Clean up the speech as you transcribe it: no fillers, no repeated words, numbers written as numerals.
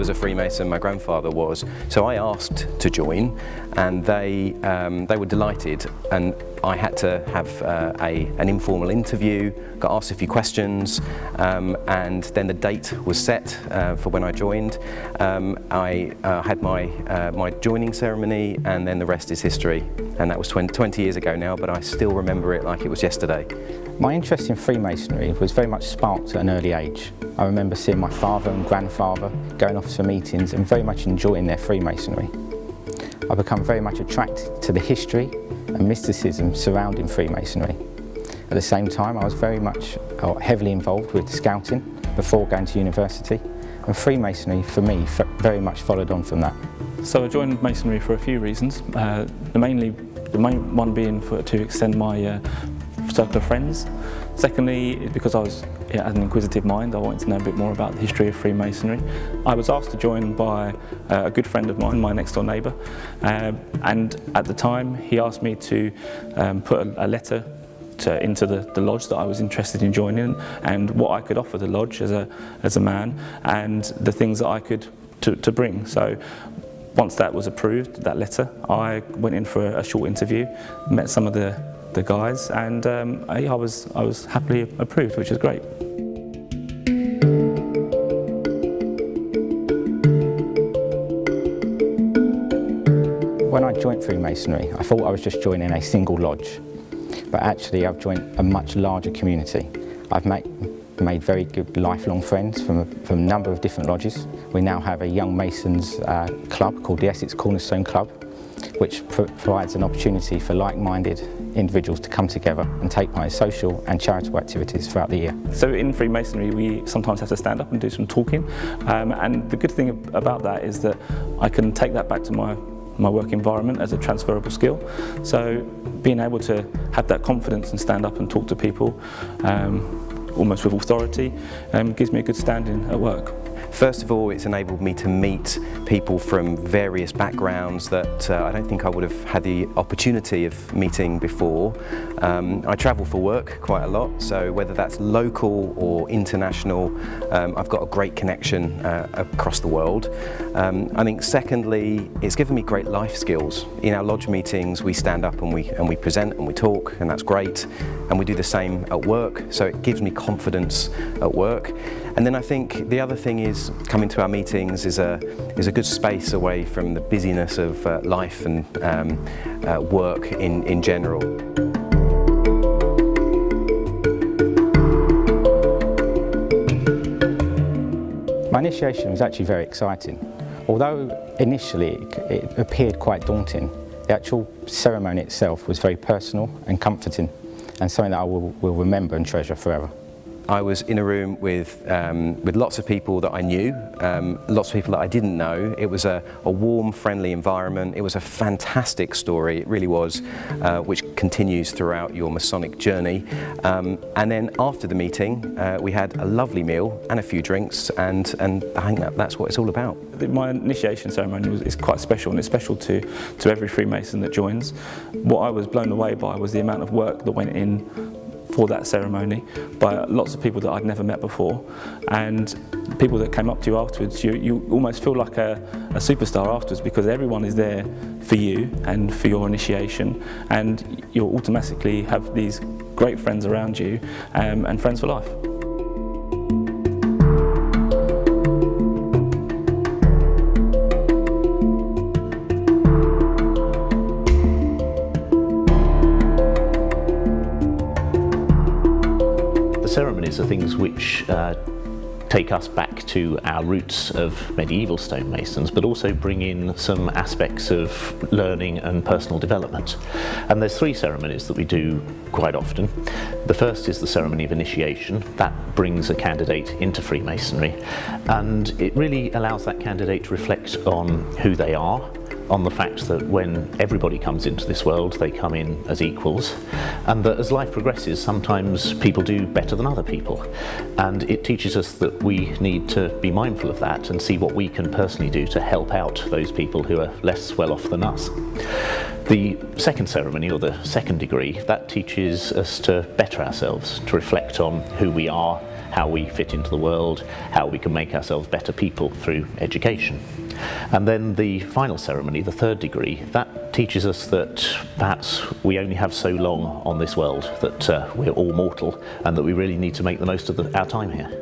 was a Freemason, my grandfather was, so I asked to join, and they were delighted, and I had to have an informal interview, got asked a few questions, and then the date was set for when I joined. I had my joining ceremony, and then the rest is history, and that was 20 years ago now, but I still remember it like it was yesterday. My interest in Freemasonry was very much sparked at an early age. I remember seeing my father and grandfather going off to meetings and very much enjoying their Freemasonry. I became very much attracted to the history and mysticism surrounding Freemasonry. At the same time, I was very much heavily involved with scouting before going to university, and Freemasonry for me very much followed on from that. So I joined Masonry for a few reasons. The main one being to extend my circle of friends. Secondly, because I was had an inquisitive mind, I wanted to know a bit more about the history of Freemasonry. I was asked to join by a good friend of mine, my next door neighbour, and at the time he asked me to put a letter into the lodge that I was interested in joining, and what I could offer the lodge as a man, and the things that I could to bring. So once that was approved, that letter, I went in for a short interview, met some of the guys, and I was happily approved, which is great. When I joined Freemasonry, I thought I was just joining a single lodge, but actually I've joined a much larger community. I've made very good lifelong friends from a number of different lodges. We now have a young Masons club called the Essex Cornerstone Club, which provides an opportunity for like-minded individuals to come together and take part in social and charitable activities throughout the year. So in Freemasonry we sometimes have to stand up and do some talking, and the good thing about that is that I can take that back to my work environment as a transferable skill. So being able to have that confidence and stand up and talk to people almost with authority gives me a good standing at work. First of all, it's enabled me to meet people from various backgrounds that I don't think I would have had the opportunity of meeting before. I travel for work quite a lot, so whether that's local or international, I've got a great connection across the world. I think secondly, it's given me great life skills. In our lodge meetings, we stand up and we present and we talk, and that's great. And we do the same at work, so it gives me confidence at work. And then I think the other thing is coming to our meetings is a good space away from the busyness of life and work in general. My initiation was actually very exciting. Although initially it appeared quite daunting, the actual ceremony itself was very personal and comforting, and something that I will remember and treasure forever. I was in a room with lots of people that I knew, lots of people that I didn't know. It was a warm, friendly environment. It was a fantastic story, it really was, which continues throughout your Masonic journey. And then after the meeting, we had a lovely meal and a few drinks, and I think that's what it's all about. My initiation ceremony is quite special, and it's special to every Freemason that joins. What I was blown away by was the amount of work that went in for that ceremony by lots of people that I'd never met before, and people that came up to you afterwards. You almost feel like a superstar afterwards, because everyone is there for you and for your initiation, and you'll automatically have these great friends around you, and friends for life. Ceremonies are things which take us back to our roots of medieval stonemasons, but also bring in some aspects of learning and personal development. And there's three ceremonies that we do quite often. The first is the ceremony of initiation. That brings a candidate into Freemasonry, and it really allows that candidate to reflect on who they are, on the fact that when everybody comes into this world, they come in as equals, and that as life progresses, sometimes people do better than other people. And it teaches us that we need to be mindful of that and see what we can personally do to help out those people who are less well off than us. The second ceremony, or the second degree, that teaches us to better ourselves, to reflect on who we are how we fit into the world, how we can make ourselves better people through education. And then the final ceremony, the third degree, that teaches us that perhaps we only have so long on this world, that we're all mortal, and that we really need to make the most of our time here.